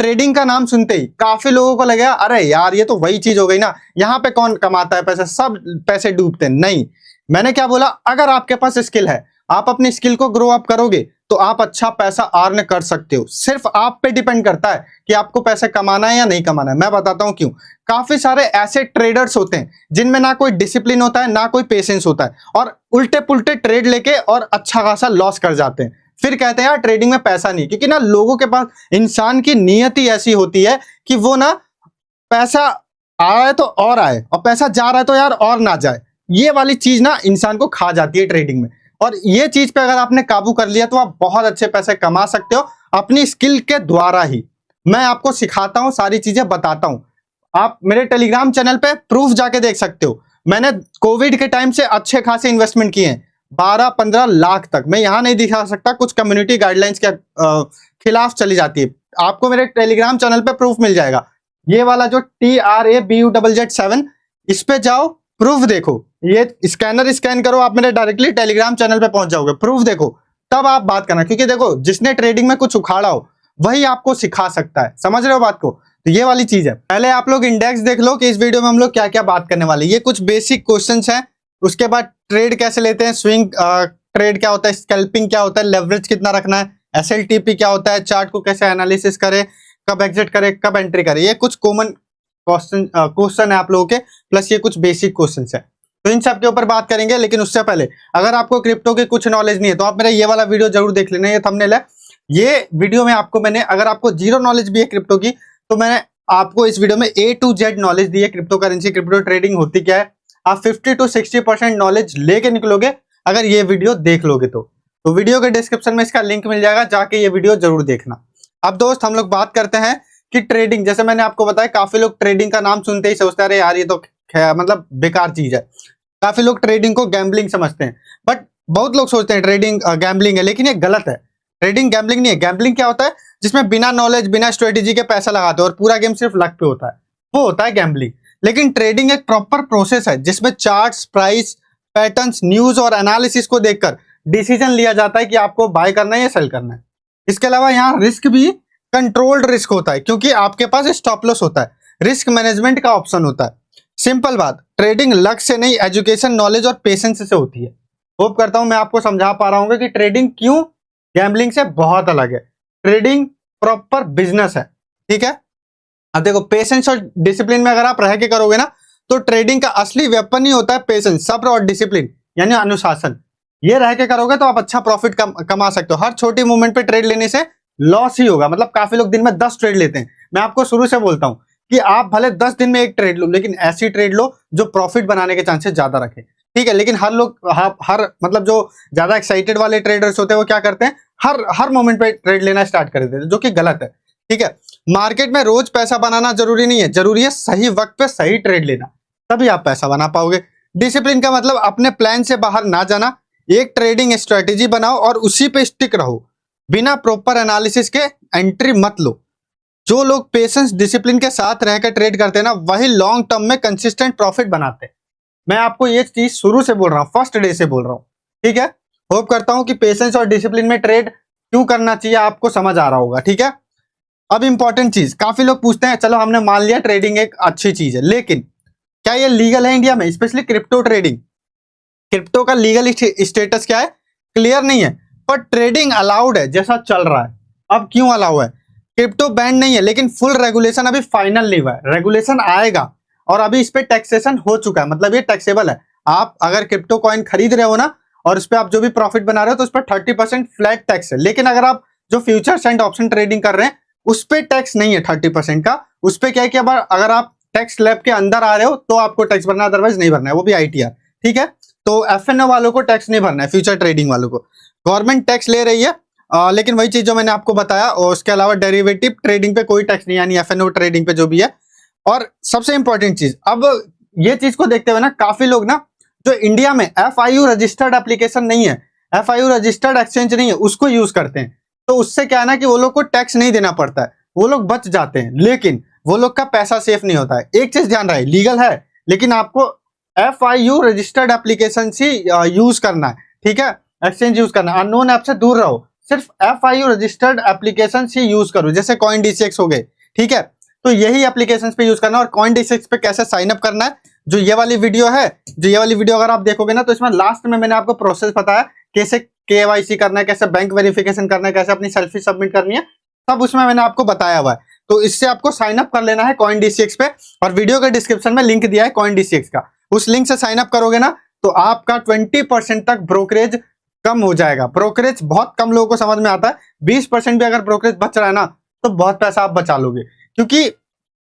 Trading का नाम सुनते ही काफी लोगों को लगेगा अरे यार ये तो वही चीज हो गई ना, यहाँ पे कौन कमाता है पैसा, सब पैसे डूबते हैं। नहीं, मैंने क्या बोला, अगर आपके पास स्किल है, आप अपनी स्किल को ग्रो अप करोगे तो आप अच्छा पैसा अर्न कर सकते हो। सिर्फ आप पे डिपेंड करता है कि आपको पैसे कमाना है या नहीं कमाना है। मैं बताता हूं क्यों। काफी सारे ऐसे ट्रेडर्स होते हैं जिनमें ना कोई डिसिप्लिन होता है ना कोई पेशेंस होता है, और उल्टे पुल्टे ट्रेड लेके और अच्छा खासा लॉस कर जाते हैं। फिर कहते हैं यार ट्रेडिंग में पैसा नहीं, क्योंकि ना लोगों के पास, इंसान की नियत ही ऐसी होती है कि वो ना पैसा आ रहा है तो और आए, और पैसा जा रहा है तो यार और ना जाए। ये वाली चीज ना इंसान को खा जाती है ट्रेडिंग में, और ये चीज पे अगर आपने काबू कर लिया तो आप बहुत अच्छे पैसे कमा सकते हो अपनी स्किल के द्वारा ही। मैं आपको सिखाता हूं, सारी चीजें बताता हूं। आप मेरे टेलीग्राम चैनल पे प्रूफ जाके देख सकते हो। मैंने कोविड के टाइम से अच्छे खासे इन्वेस्टमेंट किए हैं, 12-15 लाख तक। मैं यहां नहीं दिखा सकता, कुछ कम्युनिटी गाइडलाइंस के खिलाफ चली जाती है। आपको मेरे टेलीग्राम चैनल पे प्रूफ मिल जाएगा। ये वाला जो TRABUZZ7, इस पे जाओ, प्रूफ देखो। ये स्कैनर स्कैन करो, आप मेरे डायरेक्टली टेलीग्राम चैनल पे पहुंच जाओगे। प्रूफ देखो, तब आप बात करना, क्योंकि देखो जिसने ट्रेडिंग में कुछ उखाड़ा हो वही आपको सिखा सकता है। समझ रहे हो बात को? तो ये वाली चीज है। पहले आप लोग इंडेक्स देख लो कि इस वीडियो में हम लोग क्या क्या बात करने वाले। ये कुछ बेसिक क्वेश्चंस हैं। उसके बाद ट्रेड कैसे लेते हैं, स्विंग ट्रेड क्या होता है, स्कैल्पिंग क्या होता है, लेवरेज कितना रखना है, SLTP क्या होता है, चार्ट को कैसे एनालिसिस करें, कब एग्जिट करें, कब एंट्री करें। ये कुछ कॉमन क्वेश्चन है आप लोगों के, प्लस ये कुछ बेसिक क्वेश्चन है। तो इन सब के ऊपर बात करेंगे। लेकिन उससे पहले अगर आपको क्रिप्टो की कुछ नॉलेज नहीं है तो आप मेरा ये वाला वीडियो जरूर देख लेना। ये थंबनेल है। ये वीडियो में आपको मैंने, अगर आपको जीरो नॉलेज भी है क्रिप्टो की, तो मैंने आपको इस वीडियो में A to Z नॉलेज दी है। क्रिप्टो करेंसी, क्रिप्टो ट्रेडिंग होती क्या है, आप 50 to 60% नॉलेज लेके निकलोगे अगर ये वीडियो देख लोगे तो वीडियो के डिस्क्रिप्शन में इसका लिंक मिल जाएगा, जाके ये वीडियो जरूर देखना। अब दोस्त हम लोग बात करते हैं कि ट्रेडिंग, जैसे मैंने आपको बताया, काफी लोग ट्रेडिंग का नाम सुनते ही सोचते हैं अरे यार ये तो मतलब बेकार चीज है। काफी लोग ट्रेडिंग को गैम्बलिंग समझते हैं, बट बहुत लोग सोचते हैं ट्रेडिंग गैम्बलिंग है, लेकिन ये गलत है। ट्रेडिंग गैम्बलिंग नहीं है। गैम्बलिंग क्या होता है, जिसमें बिना नॉलेज बिना स्ट्रेटेजी के पैसा लगाते हो और पूरा गेम सिर्फ लक पे होता है, वो होता है गैम्बलिंग। लेकिन ट्रेडिंग एक प्रॉपर प्रोसेस है जिसमें चार्ट्स, प्राइस, पैटर्न्स, न्यूज और एनालिसिस को देखकर डिसीजन लिया जाता है कि आपको बाय करना है या सेल करना है। इसके अलावा यहाँ रिस्क भी कंट्रोल्ड रिस्क होता है, क्योंकि आपके पास स्टॉप लॉस होता है, रिस्क मैनेजमेंट का ऑप्शन होता है। सिंपल बात, ट्रेडिंग लक से नहीं, एजुकेशन, नॉलेज और पेशेंस से होती है। होप करता हूं मैं आपको समझा पा रहा हूँ कि ट्रेडिंग क्यों गैम्बलिंग से बहुत अलग है। ट्रेडिंग प्रॉपर बिजनेस है, ठीक है। अब देखो, पेशेंस और डिसिप्लिन में अगर आप रह के करोगे ना, तो ट्रेडिंग का असली वेपन ही होता है पेशेंस, सब्र और डिसिप्लिन, यानी अनुशासन। ये रह के करोगे तो आप अच्छा प्रॉफिट कमा सकते हो। हर छोटी मूवमेंट पे ट्रेड लेने से लॉस ही होगा। मतलब काफी लोग दिन में 10 ट्रेड लेते हैं। मैं आपको शुरू से बोलता हूं कि आप भले 10 दिन में एक ट्रेड लो, लेकिन ऐसी ट्रेड लो जो प्रॉफिट बनाने के चांसेस ज्यादा रखे, ठीक है। लेकिन हर लोग हर मतलब जो ज्यादा एक्साइटेड वाले ट्रेडर्स होते हैं वो क्या करते हैं, हर मोमेंट पे ट्रेड लेना स्टार्ट कर देते हैं, जो कि गलत है, ठीक है। मार्केट में रोज पैसा बनाना जरूरी नहीं है, जरूरी है सही वक्त पे सही ट्रेड लेना, तभी आप पैसा बना पाओगे। डिसिप्लिन का मतलब अपने प्लान से बाहर ना जाना। एक ट्रेडिंग स्ट्रेटेजी बनाओ और उसी पे स्टिक रहो, बिना प्रॉपर एनालिसिस के एंट्री मत लो। जो लोग पेशेंस, डिसिप्लिन के साथ रहकर ट्रेड करते हैं ना, वही लॉन्ग टर्म में कंसिस्टेंट प्रॉफिट बनाते हैं। मैं आपको ये चीज शुरू से बोल रहा हूँ, फर्स्ट डे से बोल रहा हूँ, ठीक है। होप करता हूं कि पेशेंस और डिसिप्लिन में ट्रेड क्यों करना चाहिए आपको समझ आ रहा होगा, ठीक है। अब इंपॉर्टेंट चीज, काफी लोग पूछते हैं, चलो हमने मान लिया ट्रेडिंग एक अच्छी चीज है, लेकिन क्या ये लीगल है इंडिया में, स्पेशली क्रिप्टो ट्रेडिंग? क्रिप्टो का लीगल स्टेटस क्या है, क्लियर नहीं है, पर ट्रेडिंग अलाउड है जैसा चल रहा है। अब क्यों अलाउ है? क्रिप्टो बैंड नहीं है, लेकिन फुल रेगुलेशन अभी फाइनल नहीं हुआ है। रेगुलेशन आएगा और अभी इस पे टैक्सेशन हो चुका है, मतलब ये टैक्सेबल है। आप अगर क्रिप्टो कॉइन खरीद रहे हो ना, और इस पे आप जो भी प्रॉफिट बना रहे हो, तो उस पर 30% फ्लैट टैक्स है। लेकिन अगर आप जो फ्यूचर्स एंड ऑप्शन ट्रेडिंग कर रहे हैं, उस पे टैक्स नहीं है 30% का। उस पे क्या है कि अगर आप टैक्स स्लैब के अंदर आ रहे हो तो आपको टैक्स भरना, अदरवाइज नहीं भरना है, वो भी ITR, ठीक है। तो FNO वालों को टैक्स नहीं भरना है, फ्यूचर ट्रेडिंग वालों को। गवर्नमेंट टैक्स ले रही है, लेकिन वही चीज जो मैंने आपको बताया, और उसके अलावा डेरिवेटिव ट्रेडिंग पे कोई टैक्स नहीं, यानी FNO ट्रेडिंग पे जो भी है। और सबसे इंपॉर्टेंट चीज, अब ये चीज को देखते हुए ना, काफी लोग ना, जो इंडिया में FIU रजिस्टर्ड एप्लीकेशन नहीं है, FIU रजिस्टर्ड एक्सचेंज नहीं है, उसको यूज करते हैं। तो उससे क्या है ना कि वो लोग को टैक्स नहीं देना पड़ता है, वो लोग बच जाते हैं, लेकिन वो लोग का पैसा सेफ नहीं होता है। एक चीज ध्यान रहे, लीगल है, लेकिन आपको FIU रजिस्टर्ड एप्लीकेशन से यूज करना है, ठीक है। एक्सचेंज यूज करना है, अननोन ऐप से दूर रहो, सिर्फ FIU रजिस्टर्ड एप्लीकेशन ही यूज करो, जैसे CoinDCX हो गए, ठीक है। तो यही एप्लीकेशन पे यूज करना। और CoinDCX पे कैसे साइन अप करना है, जो ये वाली वीडियो है, जो ये वाली वीडियो अगर आप देखोगे ना, तो इसमें लास्ट में मैंने आपको प्रोसेस बताया कैसे KYC करना है, कैसे बैंक वेरिफिकेशन करना है, कैसे अपनी सेल्फी सबमिट करनी है, सब उसमें मैंने आपको बताया हुआ है। तो इससे आपको साइन अप कर लेना है CoinDCX पे, और वीडियो के डिस्क्रिप्शन में लिंक दिया है CoinDCX का, उस लिंक से साइन अप करोगे ना तो आपका 20% तक ब्रोकरेज कम हो जाएगा। ब्रोकरेज बहुत कम लोगों को समझ में आता है, 20% भी अगर ब्रोकरेज बच रहा है ना तो बहुत पैसा आप बचा लोगे। क्योंकि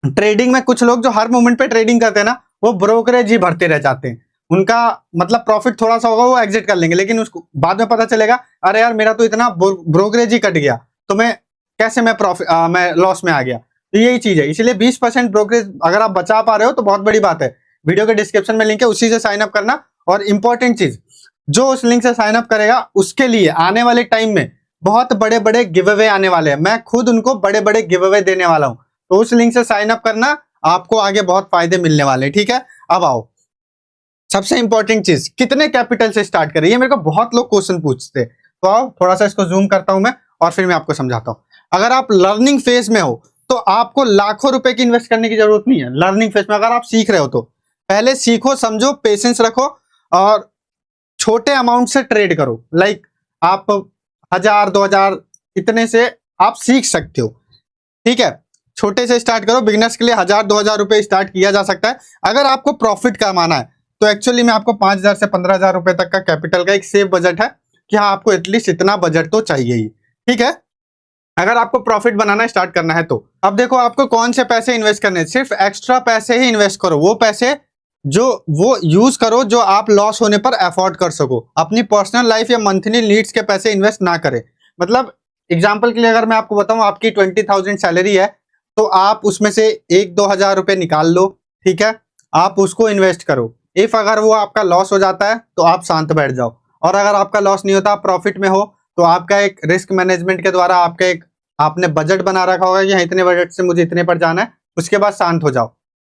ट्रेडिंग में कुछ लोग जो हर मोमेंट पे ट्रेडिंग करते हैं ना, वो ब्रोकरेज ही भरते रह जाते हैं। उनका मतलब प्रॉफिट थोड़ा सा होगा, वो एग्जिट कर लेंगे, लेकिन उसको बाद में पता चलेगा अरे यार मेरा तो इतना ब्रोकरेज ही कट गया, तो मैं कैसे मैं लॉस में आ गया। तो यही चीज है, इसलिए 20% ब्रोकरेज अगर आप बचा पा रहे हो तो बहुत बड़ी बात है। वीडियो के डिस्क्रिप्शन में लिंक है, उसी से साइन अप करना। और इंपॉर्टेंट चीज, जो उस लिंक से साइन अप करेगा उसके लिए आने वाले टाइम में बहुत बड़े बड़े गिव अवे आने वाले हैं। मैं खुद उनको बड़े बड़े गिव अवे देने वाला हूं, तो उस लिंक से साइन अप करना, आपको आगे बहुत फायदे मिलने वाले हैं, ठीक है। अब आओ, सबसे इंपॉर्टेंट चीज, कितने कैपिटल से स्टार्ट करें, ये मेरे को बहुत लोग क्वेश्चन पूछते हैं। तो आओ थोड़ा सा इसको जूम करता हूं मैं, और फिर मैं आपको समझाता हूं। अगर आप लर्निंग फेज में हो तो आपको लाखों रुपए की इन्वेस्ट करने की जरूरत नहीं है। लर्निंग फेज में अगर आप सीख रहे हो तो पहले सीखो, समझो, पेशेंस रखो, और छोटे अमाउंट से ट्रेड करो। लाइक आप 1000 2000 इतने से आप सीख सकते हो, ठीक है। छोटे से स्टार्ट करो, बिगिनर्स के लिए 1000 2000 रुपए स्टार्ट किया जा सकता है। अगर आपको प्रॉफिट कमाना है तो एक्चुअली में आपको 5000 से 15000 रुपए तक का कैपिटल का एक सेफ बजट है कि हाँ आपको एटलीस्ट इतना बजट तो चाहिए ही, ठीक है, अगर आपको प्रॉफिट बनाना स्टार्ट करना है तो। अब देखो आपको कौन से पैसे इन्वेस्ट करने हैं, सिर्फ एक्स्ट्रा पैसे ही इन्वेस्ट करो, वो पैसे जो वो यूज करो जो आप लॉस होने पर अफोर्ड कर सको। अपनी पर्सनल लाइफ या मंथली नीड्स के पैसे इन्वेस्ट ना करें। मतलब एग्जांपल के लिए अगर मैं आपको बताऊं, आपकी 20,000 सैलरी है, तो आप उसमें से 1-2 हजार रुपए निकाल लो, ठीक है, आप उसको इन्वेस्ट करो। इफ अगर वो आपका लॉस हो जाता है तो आप शांत बैठ जाओ, और अगर आपका लॉस नहीं होता, आप प्रॉफिट में हो, तो आपका एक रिस्क मैनेजमेंट के द्वारा आपका एक आपने बजट बना रखा होगा कि इतने बजट से मुझे इतने पर जाना है, उसके बाद शांत हो जाओ,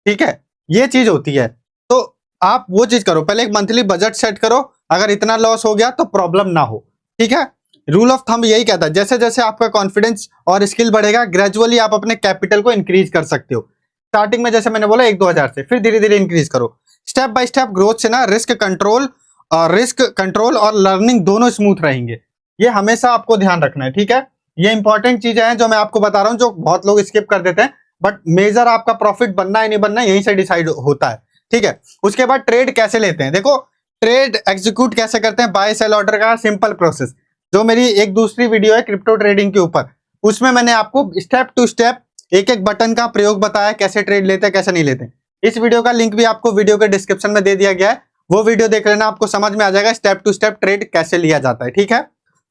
ठीक है, ये चीज होती है। तो आप वो चीज करो, पहले एक मंथली बजट सेट करो, अगर इतना लॉस हो गया तो प्रॉब्लम ना हो, ठीक है। रूल ऑफ थंब यही कहता है, जैसे जैसे आपका कॉन्फिडेंस और स्किल बढ़ेगा, ग्रेजुअली आप अपने कैपिटल को इंक्रीज कर सकते हो। स्टार्टिंग में जैसे मैंने बोला 1-2 हजार से, फिर धीरे धीरे इंक्रीज करो। स्टेप बाय स्टेप ग्रोथ से ना रिस्क कंट्रोल और लर्निंग दोनों स्मूथ रहेंगे। ये हमेशा आपको ध्यान रखना है, ठीक है। ये इंपॉर्टेंट चीजें हैं जो मैं आपको बता रहा हूं, जो बहुत लोग स्किप कर देते हैं, बट मेजर आपका प्रॉफिट बनना है नहीं बनना यहीं से डिसाइड होता है, ठीक है। उसके बाद ट्रेड कैसे लेते हैं, देखो ट्रेड एग्जीक्यूट कैसे करते हैं, बाय सेल ऑर्डर का सिंपल प्रोसेस, जो मेरी एक दूसरी वीडियो है क्रिप्टो ट्रेडिंग के ऊपर, उसमें मैंने आपको स्टेप टू स्टेप एक एक बटन का प्रयोग बताया, कैसे ट्रेड लेते हैं कैसे नहीं लेते। इस वीडियो का लिंक भी आपको वीडियो के डिस्क्रिप्शन में दे दिया गया है, वो वीडियो देख लेना, आपको समझ में आ जाएगा स्टेप टू स्टेप ट्रेड कैसे लिया जाता है, ठीक है।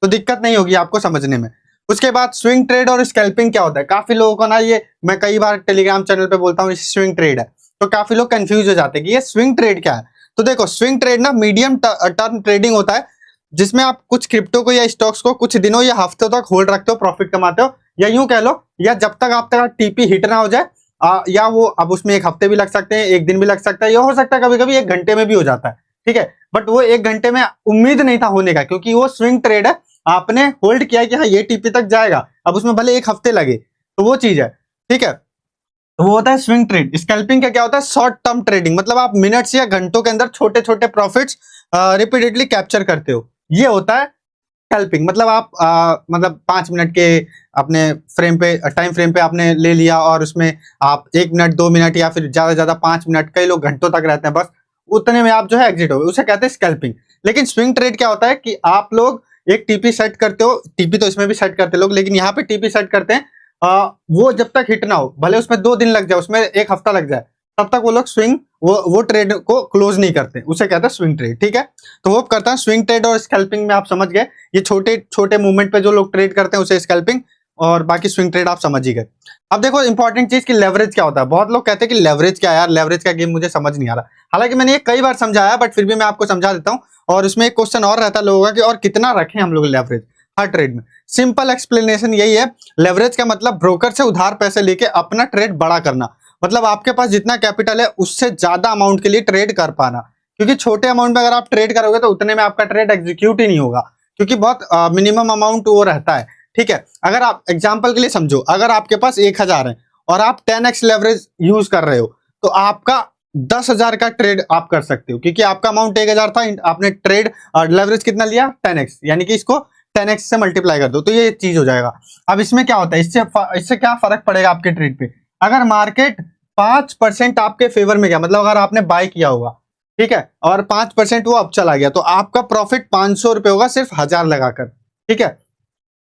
तो दिक्कत नहीं होगी आपको समझने में। उसके बाद स्विंग ट्रेड और स्कैल्पिंग क्या होता है, काफी लोगों को ना, ये मैं कई बार टेलीग्राम चैनल पे बोलता हूँ स्विंग ट्रेड है, तो काफी लोग कंफ्यूज हो जाते हैं कि ये स्विंग ट्रेड क्या है। तो देखो स्विंग ट्रेड ना मीडियम टर्म ट्रेडिंग होता है, जिसमें आप कुछ क्रिप्टो को या स्टॉक्स को कुछ दिनों या हफ्तों तक होल्ड रखते हो, प्रॉफिट कमाते हो, या यूं कह लो, या जब तक आप तक टीपी हिट ना हो जाए, या वो अब उसमें 1 हफ्ते भी लग सकते हैं, 1 दिन भी लग सकता है, या हो सकता है कभी कभी 1 घंटे में भी हो जाता है, ठीक है। बट वो 1 घंटे में उम्मीद नहीं था होने का, क्योंकि वो स्विंग ट्रेड है, आपने होल्ड किया कि हाँ ये टीपी तक जाएगा, अब उसमें भले 1 हफ्ते लगे, तो वो चीज है, ठीक है। तो वो होता है स्विंग ट्रेड। स्कैल्पिंग का क्या होता है, शॉर्ट टर्म ट्रेडिंग, मतलब आप मिनट्स या घंटों के अंदर छोटे छोटे प्रॉफिट्स रिपीटेडली कैप्चर करते हो, ये होता है स्कैल्पिंग। मतलब आप मतलब 5 मिनट के अपने टाइम फ्रेम पे आपने ले लिया, और उसमें आप 1 मिनट 2 मिनट या फिर ज्यादा 5 मिनट, कई लोग घंटों तक रहते हैं, बस उतने में आप जो है एग्जिट हो गए, उसे कहते हैं स्कैल्पिंग। लेकिन स्विंग ट्रेड क्या होता है कि आप लोग एक टीपी सेट करते हो, टीपी तो इसमें भी सेट करते लोग, लेकिन यहाँ पे टीपी सेट करते हैं, वो जब तक हिट ना हो, भले उसमें 2 दिन लग जाए, उसमें 1 हफ्ता लग जाए, तब तक वो लोग स्विंग वो ट्रेड को क्लोज नहीं करते, उसे कहते हैं स्विंग ट्रेड, ठीक है। तो होप करता है स्विंग ट्रेड और स्कैल्पिंग में आप समझ गए, ये छोटे छोटे मूवमेंट पे जो लोग ट्रेड करते हैं उसे स्कैल्पिंग, और बाकी स्विंग ट्रेड आप समझ ही गए। अब देखो इंपॉर्टेंट चीज कि लेवरेज क्या होता है। बहुत लोग कहते हैं कि लेवरेज क्या है यार, लेवरेज का गेम मुझे समझ नहीं आ रहा। हालांकि मैंने ये कई बार समझाया, बट फिर भी मैं आपको समझा देता हूँ। और उसमें एक क्वेश्चन और रहता है लोगों का कि और कितना रखें हम लोग लेवरेज हर ट्रेड में। सिंपल एक्सप्लेनेशन यही है, लेवरेज का मतलब ब्रोकर से उधार पैसे लेके अपना ट्रेड बड़ा करना। मतलब आपके पास जितना कैपिटल है उससे ज्यादा अमाउंट के लिए ट्रेड कर पाना, क्योंकि छोटे अमाउंट में अगर आप ट्रेड करोगे तो उतने में आपका ट्रेड एग्जीक्यूट ही नहीं होगा। क्योंकि बहुत मिनिमम अमाउंट वो रहता है। ठीक है, अगर आप एग्जाम्पल के लिए समझो, अगर आपके पास 1000 है और आप 10x लेवरेज यूज कर रहे हो, तो आपका 10,000 का ट्रेड आप कर सकते हो, क्योंकि आपका अमाउंट 1000 था, आपने ट्रेड और लेवरेज कितना लिया 10x, यानी कि इसको 10x से मल्टीप्लाई कर दो तो ये चीज हो जाएगा। अब इसमें क्या होता है, इससे क्या फर्क पड़ेगा आपके ट्रेड पे, अगर मार्केट 5% आपके फेवर में गया, मतलब अगर आपने बाय किया होगा, ठीक है, और 5% वो अब चला गया, तो आपका प्रॉफिट 500 रुपए होगा सिर्फ 1000 लगाकर। ठीक है,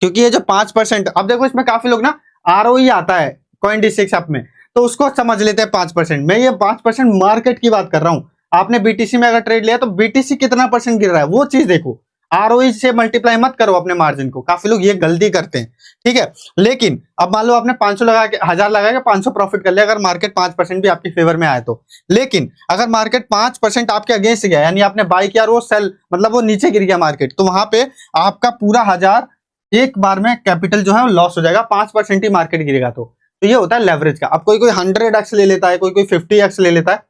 क्योंकि ये जो 5%, अब देखो इसमें काफी लोग ना ROE आता है CoinDesk ऐप में, तो उसको समझ लेते हैं 5%। मैं ये 5% मार्केट की बात कर रहा हूं। आपने BTC में अगर ट्रेड लिया तो BTC कितना परसेंट गिर रहा है वो चीज देखो, ROE से मल्टीप्लाई मत करो अपने मार्जिन को, काफी लोग ये गलती करते हैं। ठीक है, लेकिन अब मान लो आपने 500 लगा के 1000 लगा के 500 प्रॉफिट कर लिया, अगर मार्केट 5% भी आपके फेवर में आए तो। लेकिन अगर मार्केट 5% आपके अगेंस्ट गया, यानी आपने बाय किया और वो सेल, मतलब वो नीचे गिर गया मार्केट, तो वहां पे आपका पूरा 1000 एक बार में कैपिटल जो है वो लॉस हो जाएगा, 5% ही मार्केट गिरेगा। तो ये होता है लेवरेज का। अब कोई कोई 100x ले लेता है, कोई कोई 50x ले लेता है,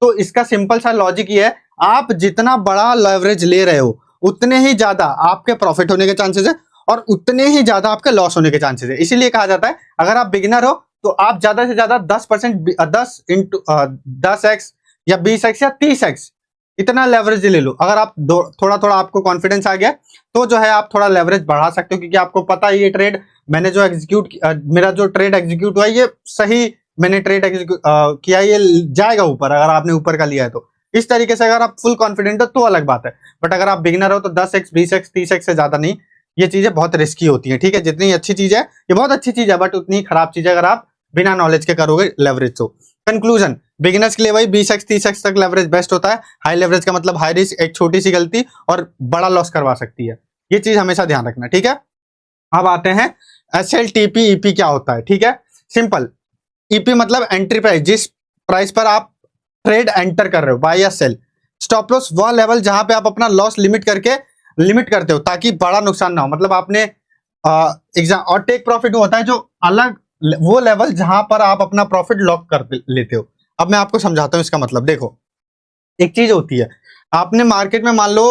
तो इसका सिंपल सा लॉजिक ये है, आप जितना बड़ा लेवरेज ले रहे हो उतने ही ज्यादा आपके प्रॉफिट होने के चांसेस है और उतने ही ज्यादा आपके लॉस होने के चांसेस है। इसीलिए कहा जाता है अगर आप बिगिनर हो तो आप ज्यादा से ज्यादा 10%, 10x या 20x या 30x इतना लेवरेज ले लो। अगर आप थोड़ा थोड़ा आपको कॉन्फिडेंस आ गया तो जो है आप थोड़ा लेवरेज बढ़ा सकते हो, क्योंकि आपको पता है ये ट्रेड मैंने जो मेरा जो ट्रेड एग्जीक्यूट हुआ ये सही मैंने ट्रेड किया, ये जाएगा ऊपर, अगर आपने ऊपर का लिया है तो। इस तरीके से अगर आप फुल कॉन्फिडेंट हो तो अलग बात है, बट अगर आप बिगिनर हो तो 10x 20x 30x से ज्यादा नहीं। ये चीजें बहुत रिस्की होती है। ठीक है, जितनी अच्छी चीज है ये बहुत अच्छी चीज है, बट उतनी खराब चीज है अगर आप बिना नॉलेज के करोगे लेवरेज। तो कंक्लूजन, बिगिनर्स के लिए वही 20x 30x तक लेवरेज बेस्ट होता है। हाई लेवरेज का मतलब हाई रिस्क, एक छोटी सी गलती और बड़ा लॉस करवा सकती है, ये चीज हमेशा ध्यान रखना। ठीक है, अब आते हैं SLTP EP क्या होता है। ठीक है, सिंपल, EP मतलब एंट्री प्राइस, जिस प्राइस पर आप ट्रेड एंटर कर रहे हो, बाय या सेल। स्टॉप लॉस वह लेवल जहां पे आप अपना लॉस लिमिट करते हो ताकि बड़ा नुकसान ना हो, मतलब आपने एग्जाम, और टेक प्रॉफिट होता है जो अलग, वो लेवल जहां पर आप अपना प्रॉफिट लॉक कर लेते हो। अब मैं आपको समझाता हूं इसका मतलब। देखो, एक चीज होती है, आपने मार्केट में मान लो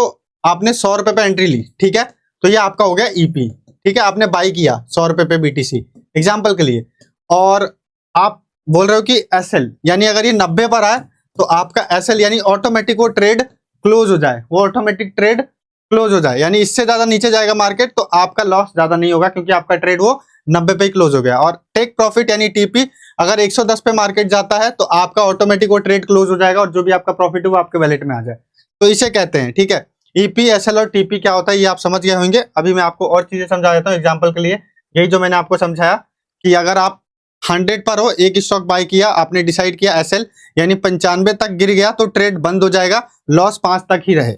आपने 100 रुपए पे एंट्री ली, ठीक है, तो ये आपका हो गया EP। ठीक है, आपने बाई किया 100 रुपए पे BTC एग्जाम्पल के लिए, और आप बोल रहे हो कि SL, यानी अगर ये 90 पर आए तो आपका SL यानी ऑटोमेटिक वो ट्रेड क्लोज हो जाए, वो ऑटोमेटिक ट्रेड क्लोज हो जाए, यानी इससे ज्यादा नीचे जाएगा मार्केट तो आपका लॉस ज्यादा नहीं होगा, क्योंकि आपका ट्रेड वो 90 पे ही क्लोज हो गया। और टेक प्रॉफिट यानी TP, अगर 110 पे मार्केट जाता है तो आपका ऑटोमेटिक वो ट्रेड क्लोज हो जाएगा और जो भी आपका प्रॉफिट है वो आपके वैलेट में आ जाए, तो इसे कहते हैं। ठीक है, EP SL और TP क्या होता है ये आप समझ गए होंगे। अभी मैं आपको और चीजें समझा देता हूँ एग्जाम्पल के लिए। यही जो मैंने आपको समझाया कि अगर आप 100 पर हो, एक स्टॉक बाय किया, आपने डिसाइड किया SL यानी 95 तक गिर गया तो ट्रेड बंद हो जाएगा, लॉस 5 तक ही रहे।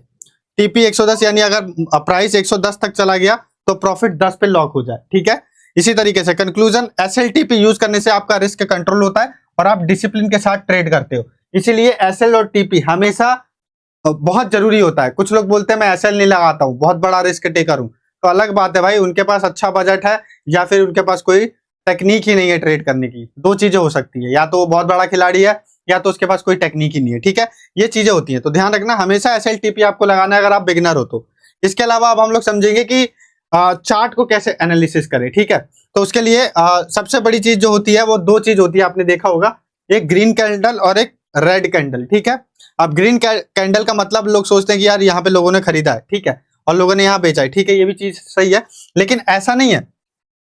TP 110 यानी अगर प्राइस 110 तक चला गया तो प्रॉफिट 10 पे लॉक हो जाए। ठीक है, इसी तरीके से कंक्लूजन, SLTP यूज करने से आपका रिस्क कंट्रोल होता है और आप डिसिप्लिन के साथ ट्रेड करते हो, इसीलिए SL और TP हमेशा बहुत जरूरी होता है। कुछ लोग बोलते हैं मैं SL नहीं लगाता हूँ, बहुत बड़ा रिस्क टेकर हूँ, तो अलग बात है भाई, उनके पास अच्छा बजट है या फिर उनके पास कोई टेक्निक ही नहीं है ट्रेड करने की। दो चीजें हो सकती है, या तो वो बहुत बड़ा खिलाड़ी है या तो उसके पास कोई टेक्निक ही नहीं है। ठीक है, ये चीजें होती हैं, तो ध्यान रखना हमेशा SLTP आपको लगाना है अगर आप बिगिनर हो तो। इसके अलावा अब हम लोग समझेंगे कि चार्ट को कैसे एनालिसिस करें। ठीक है, तो उसके लिए सबसे बड़ी चीज जो होती है वो दो चीज होती है, आपने देखा होगा, एक ग्रीन कैंडल और एक रेड कैंडल। ठीक है, अब ग्रीन कैंडल का मतलब लोग सोचते हैं कि यार यहाँ पे लोगों ने खरीदा है, ठीक है, और लोगों ने यहाँ बेचा है, ठीक है, ये भी चीज सही है, लेकिन ऐसा नहीं है।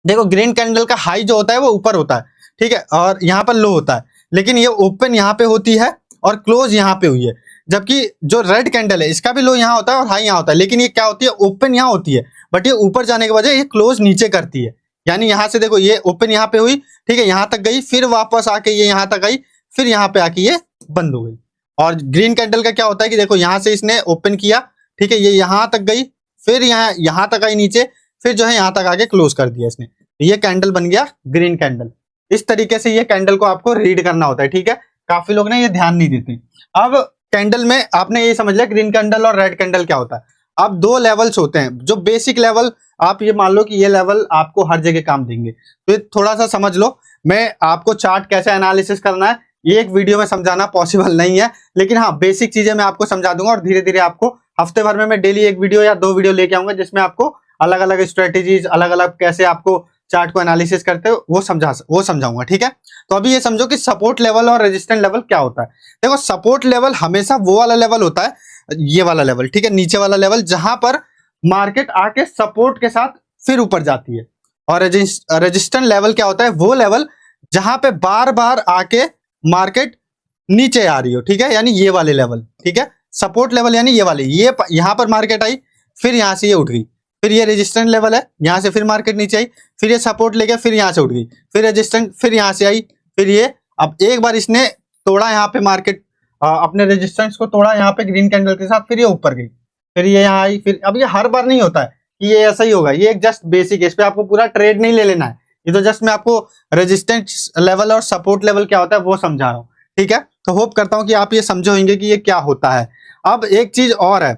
देखो, ग्रीन कैंडल का हाई जो होता है वो ऊपर होता है, ठीक है, और यहाँ पर लो होता है, लेकिन ये ओपन यहाँ पे होती है और क्लोज यहाँ पे हुई है। जबकि जो रेड कैंडल है इसका भी लो यहाँ होता है और हाई यहाँ होता है, लेकिन ये क्या होती है, ओपन यहाँ होती है, बट ये ऊपर जाने के वजह ये क्लोज नीचे करती है। यानी यहाँ से देखो, ये ओपन यहाँ पे हुई, ठीक है, यहाँ तक गई, फिर वापस आके ये यहाँ तक आई, फिर यहाँ पे आके ये बंद हो गई। और ग्रीन कैंडल का क्या होता है कि देखो, यहाँ से इसने ओपन किया, ठीक है, ये यहाँ तक गई, फिर यहाँ तक आई नीचे, फिर जो है यहाँ तक आके क्लोज कर दिया इसने, ये कैंडल बन गया ग्रीन कैंडल। इस तरीके से ये कैंडल को आपको रीड करना होता है। ठीक है, काफी लोग ना ये ध्यान नहीं देते। अब कैंडल में आपने ये समझ लिया ग्रीन कैंडल और रेड कैंडल क्या होता है। अब दो लेवल्स होते हैं, जो बेसिक लेवल, आप ये मान लो कि ये लेवल आपको हर जगह काम देंगे, तो थोड़ा सा समझ लो। मैं आपको चार्ट कैसे एनालिसिस करना है ये एक वीडियो में समझाना पॉसिबल नहीं है, लेकिन हाँ बेसिक चीजें मैं आपको समझा दूंगा और धीरे धीरे आपको हफ्ते भर में मैं डेली एक वीडियो या 2 वीडियो लेके आऊंगा जिसमें आपको अलग अलग स्ट्रेटेजीज, अलग अलग कैसे आपको चार्ट को एनालिसिस करते हो वो समझाऊंगा, ठीक है। तो अभी ये समझो कि सपोर्ट लेवल और रेजिस्टेंस लेवल क्या होता है। देखो सपोर्ट लेवल हमेशा वो वाला लेवल होता है, ये वाला लेवल, ठीक है, नीचे वाला लेवल, जहां पर मार्केट आके सपोर्ट के साथ फिर ऊपर जाती है। और रेजिस्टेंस लेवल क्या होता है, वो लेवल जहां पे बार बार आके मार्केट नीचे आ रही हो, ठीक है, यानी ये वाले लेवल, ठीक है। सपोर्ट लेवल यानी ये वाले, ये यहां पर मार्केट आई, फिर यहां से ये उठ गई, फिर ये रेजिस्टेंस लेवल है, यहां से फिर मार्केट नीचे आई, फिर ये सपोर्ट लेके फिर यहां से उठ गई, फिर रेजिस्टेंस, फिर यहां से आई, फिर ये, अब एक बार इसने तोड़ा यहाँ पे मार्केट, अपने रेजिस्टेंस को तोड़ा यहाँ पे ग्रीन कैंडल के साथ, फिर ये ऊपर गई, फिर ये यहाँ आई, फिर अब ये हर बार नहीं होता है कि ये ऐसा ही होगा, ये एक जस्ट बेसिक है, इस पे आपको पूरा ट्रेड नहीं ले लेना है, ये तो जस्ट मैं आपको रेजिस्टेंस लेवल और सपोर्ट लेवल क्या होता है वो समझा रहा हूँ, ठीक है। तो होप करता हूँ कि आप ये समझे होंगे कि ये क्या होता है। अब एक चीज और है,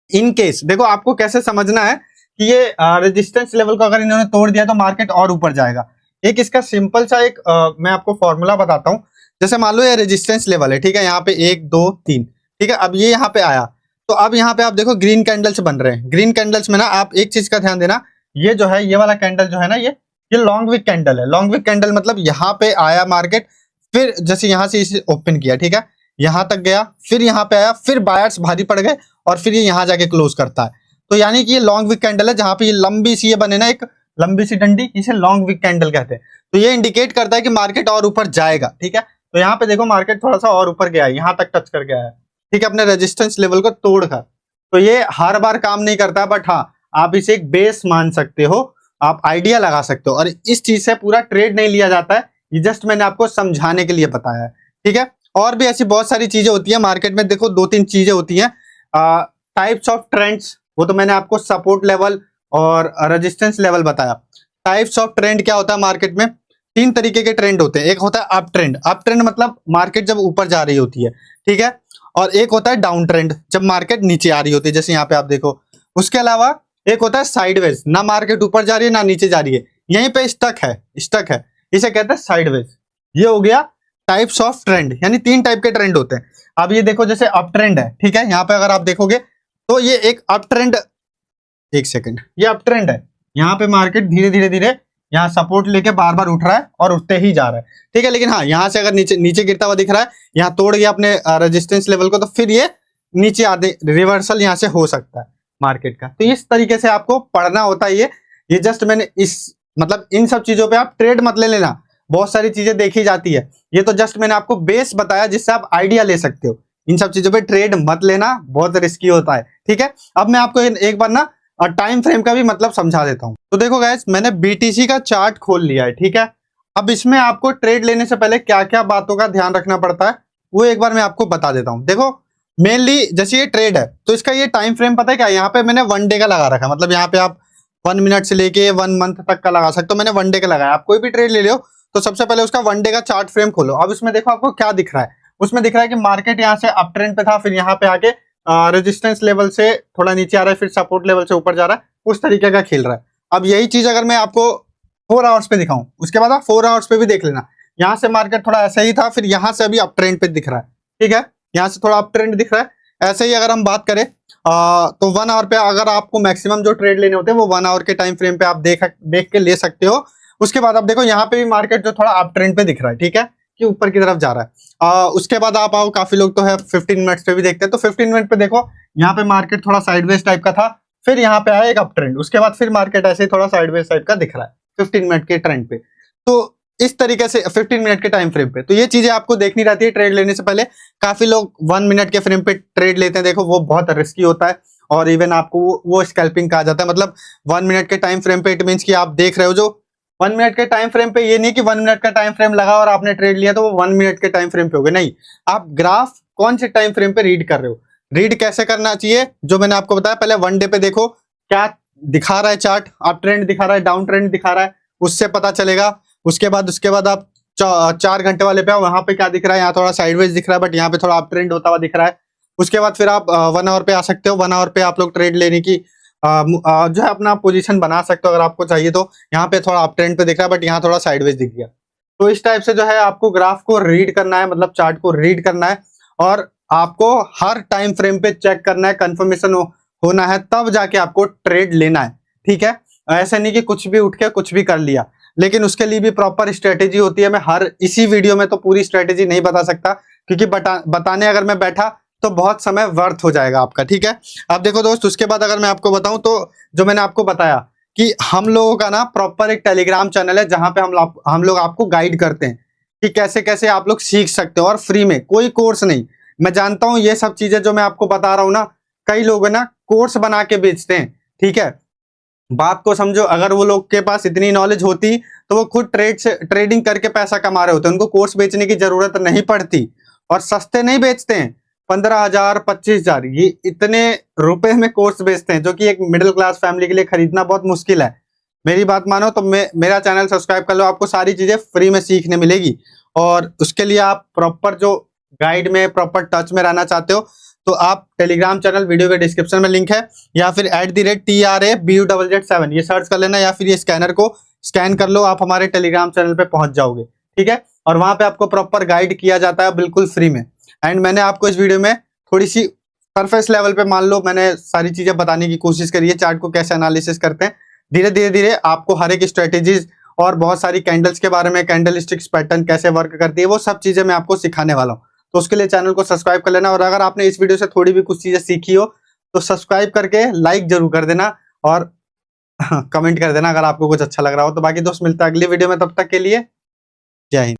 इन केस देखो आपको कैसे समझना है कि ये रेजिस्टेंस लेवल को अगर इन्होंने तोड़ दिया तो मार्केट और ऊपर जाएगा। एक इसका सिंपल सा एक मैं आपको फॉर्मूला बताता हूँ। जैसे मान लो ये रेजिस्टेंस लेवल है, ठीक है, यहाँ पे 1 2 3, ठीक है, अब ये यहाँ पे आया, तो अब यहाँ पे आप देखो ग्रीन कैंडल्स बन रहे हैं। ग्रीन कैंडल्स में ना आप एक चीज का ध्यान देना, ये जो है ये वाला कैंडल जो है ना, ये लॉन्ग विक कैंडल है। लॉन्ग विक कैंडल मतलब यहाँ पे आया मार्केट, फिर जैसे यहाँ से इसे ओपन किया, ठीक है, यहाँ तक गया, फिर यहाँ पे आया, फिर बायर्स भारी पड़ गए और फिर ये यहाँ जाके क्लोज करता है। तो यानी कि ये लॉन्ग विक कैंडल है, जहां पे ये लंबी सी ये बने ना, एक लंबी सी डंडी, इसे लॉन्ग विक कैंडल कहते हैं। तो ये इंडिकेट करता है कि मार्केट और ऊपर जाएगा, ठीक है। तो यहाँ पे देखो मार्केट थोड़ा सा और ऊपर गया है, यहाँ तक टच कर गया है, ठीक है, अपने रेजिस्टेंस लेवल को तोड़कर। तो ये हर बार काम नहीं करता, बट हाँ आप इसे एक बेस मान सकते हो, आप आइडिया लगा सकते हो, और इस चीज से पूरा ट्रेड नहीं लिया जाता है, ये जस्ट मैंने आपको समझाने के लिए बताया है, ठीक है। और भी ऐसी बहुत सारी चीजें होती है मार्केट में, देखो 2-3 चीजें होती हैं, टाइप्स ऑफ ट्रेंड्स, वो तो मैंने आपको सपोर्ट लेवल और रेजिस्टेंस लेवल बताया। टाइप्स ऑफ ट्रेंड क्या होता है मार्केट में, 3 तरीके के ट्रेंड होते हैं। एक होता है अप ट्रेंड, अप ट्रेंड मतलब मार्केट जब ऊपर जा रही होती है, ठीक है, और एक होता है डाउन ट्रेंड, जब मार्केट नीचे आ रही होती है, जैसे यहाँ पे आप देखो। उसके अलावा एक होता है साइडवेज, ना मार्केट ऊपर जा रही है ना नीचे जा रही है, यहीं पे स्टक है, इसे कहते हैं साइडवेज। ये हो गया टाइप्स ऑफ ट्रेंड, यानी 3 टाइप के ट्रेंड होते हैं। अब ये देखो जैसे अप ट्रेंड है, ठीक है, यहाँ पे अगर आप देखोगे तो ये एक अप ट्रेंड, एक सेकंड, ये अप ट्रेंड है, यहाँ पे मार्केट धीरे धीरे यहाँ सपोर्ट लेके बार बार उठ रहा है और उठते ही जा रहा है, ठीक है। लेकिन हाँ यहाँ से अगर नीचे गिरता हुआ दिख रहा है, यहाँ तोड़ गया अपने रेजिस्टेंस लेवल को, तो फिर ये नीचे आधे रिवर्सल यहाँ से हो सकता है मार्केट का। तो इस तरीके से आपको पढ़ना होता है। ये जस्ट मैंने इस मतलब इन सब चीजों पे आप ट्रेड मत ले लेना, बहुत सारी चीजें देखी जाती है, ये तो जस्ट मैंने आपको बेस बताया जिससे आप आइडिया ले सकते हो। इन सब चीजों पे ट्रेड मत लेना, बहुत रिस्की होता है, ठीक है। अब मैं आपको एक बार ना टाइम फ्रेम का भी मतलब समझा देता हूँ। तो देखो गाइस, मैंने बीटीसी का चार्ट खोल लिया है, ठीक है। अब इसमें आपको ट्रेड लेने से पहले क्या क्या बातों का ध्यान रखना पड़ता है वो एक बार मैं आपको बता देता हूँ। देखो मेनली जैसे ये ट्रेड है तो इसका ये टाइम फ्रेम पता है क्या, यहाँ पे मैंने 1 डे का लगा रखा है, मतलब यहाँ पे आप 1 मिनट से लेके 1 मंथ तक का लगा सकते हो। मैंने 1 डे का लगाया। आप कोई भी ट्रेड ले लो तो सबसे पहले उसका 1 डे का चार्ट फ्रेम खोलो। अब इसमें देखो आपको क्या दिख रहा है, उसमें दिख रहा है कि मार्केट यहाँ से अप ट्रेंड पे था, फिर यहाँ पे आके रेजिस्टेंस लेवल से थोड़ा नीचे आ रहा है, फिर सपोर्ट लेवल से ऊपर जा रहा है, उस तरीके का खेल रहा है। अब यही चीज अगर मैं आपको 4 आवर्स पे दिखाऊं, उसके बाद आप 4 आवर्स पे भी देख लेना। यहाँ से मार्केट थोड़ा ऐसा ही था, फिर यहाँ से अभी अप ट्रेंड पे दिख रहा है, ठीक है, यहाँ से थोड़ा अप ट्रेंड दिख रहा है। ऐसे ही अगर हम बात करें तो 1 आवर पे अगर आपको मैक्सिमम जो ट्रेड लेने होते हैं वो 1 आवर के टाइम फ्रेम पे आप देख के ले सकते हो। उसके बाद आप देखो यहाँ पे भी मार्केट जो थोड़ा अप ट्रेंड पे दिख रहा है, ठीक है, कि ऊपर की तरफ जा रहा है। उसके बाद आप आओ, काफी लोग तो है 15 मिनट्स पे भी देखते हैं, तो 15 मिनट पे देखो यहाँ पे मार्केट थोड़ा साइडवेज टाइप का था, फिर यहाँ पे आया एक अप ट्रेंड, उसके बाद फिर मार्केट ऐसे थोड़ा साइडवेज टाइप का दिख रहा है 15 मिनट के ट्रेंड पे। तो इस तरीके से 15 मिनट के टाइम फ्रेम पे तो ये चीजें आपको देखनी रहती है ट्रेड लेने से पहले। काफी लोग 1 मिनट के फ्रेम पे ट्रेड लेते हैं, देखो वो बहुत रिस्की होता है, और इवन आपको वो स्कैल्पिंग कहा जाता है। मतलब 1 मिनट के टाइम फ्रेम पे इट मीन्स कि आप देख रहे हो जो 1 मिनट के टाइम फ्रेम पे, ये नहीं कि 1 मिनट का टाइम फ्रेम लगा और आपने ट्रेड लिया तो वो 1 मिनट के टाइम फ्रेम पे हो गया, नहीं, आप ग्राफ कौन से टाइम फ्रेम पे रीड कर रहे हो, रीड कैसे करना चाहिए जो मैंने आपको बताया। पहले 1 डे पे देखो क्या दिखा रहा है चार्ट, अप ट्रेंड दिखा रहा है, डाउन ट्रेंड दिखा रहा है, उससे पता चलेगा। उसके बाद आप 4 घंटे वाले पे आओ, वहां पे क्या दिख रहा है, यहाँ थोड़ा साइडवेज दिख रहा है बट यहाँ पे थोड़ा अप ट्रेंड होता हुआ दिख रहा है। उसके बाद फिर आप 1 आवर पे आ सकते हो। 1 आवर पे आप लोग ट्रेड लेने की जो है अपना पोजीशन बना सकते हो अगर आपको चाहिए तो। यहाँ पे थोड़ा अप ट्रेंड पे दिख रहा है बट यहाँ थोड़ा साइडवेज दिख गया। तो इस टाइप से जो है आपको ग्राफ को रीड करना है, मतलब चार्ट को रीड करना है, और आपको हर टाइम फ्रेम पे चेक करना है, कंफर्मेशन होना है, तब जाके आपको ट्रेड लेना है। ठीक है, ऐसा नहीं कि कुछ भी उठ के कुछ भी कर लिया, लेकिन उसके लिए भी प्रॉपर स्ट्रेटेजी होती है। मैं हर इसी वीडियो में तो पूरी स्ट्रेटेजी नहीं बता सकता, क्योंकि बताने अगर मैं बैठा तो बहुत समय व्यर्थ हो जाएगा आपका। ठीक है, अब देखो दोस्त, उसके बाद अगर मैं आपको बताऊं तो जो मैंने आपको बताया कि हम लोगों का ना प्रॉपर एक टेलीग्राम चैनल है, जहां पे हम लोग आपको गाइड करते हैं कि कैसे कैसे आप लोग सीख सकते हो, और फ्री में, कोई कोर्स नहीं। मैं जानता हूं ये सब चीजें जो मैं आपको बता रहा हूं ना, कई लोग ना कोर्स बना के बेचते हैं। ठीक है, बात को समझो, अगर वो लोग के पास इतनी नॉलेज होती तो वो खुद ट्रेडिंग करके पैसा कमा रहे होते, उनको कोर्स बेचने की जरूरत नहीं पड़ती। और सस्ते नहीं बेचते हैं, 15,000 25,000 ये इतने रुपए में कोर्स बेचते हैं, जो कि एक मिडिल क्लास फैमिली के लिए खरीदना बहुत मुश्किल है। मेरी बात मानो तो मेरा चैनल सब्सक्राइब कर लो, आपको सारी चीजें फ्री में सीखने मिलेगी। और उसके लिए आप प्रॉपर जो गाइड में प्रॉपर टच में रहना चाहते हो तो आप टेलीग्राम चैनल, वीडियो के डिस्क्रिप्शन में लिंक है, या फिर @TRABUZZ7 ये सर्च कर लेना, या फिर ये स्कैनर को स्कैन कर लो, आप हमारे टेलीग्राम चैनल पे पहुंच जाओगे। ठीक है, और वहां पे आपको प्रॉपर गाइड किया जाता है बिल्कुल फ्री में। एंड मैंने आपको इस वीडियो में थोड़ी सी सरफेस लेवल पे, मान लो, मैंने सारी चीजें बताने की कोशिश करी है, चार्ट को कैसे एनालिसिस करते हैं। धीरे धीरे आपको हर एक स्ट्रेटेजीज और बहुत सारी कैंडल्स के बारे में, कैंडल स्टिक्स पैटर्न कैसे वर्क करती है, वो सब चीजें मैं आपको सिखाने वाला हूँ। तो उसके लिए चैनल को सब्सक्राइब कर लेना, और अगर आपने इस वीडियो से थोड़ी भी कुछ चीजें सीखी हो तो सब्सक्राइब करके लाइक जरूर कर देना, और कमेंट कर देना अगर आपको कुछ अच्छा लग रहा हो। तो बाकी दोस्त, मिलता है अगली वीडियो में, तब तक के लिए जय हिंद।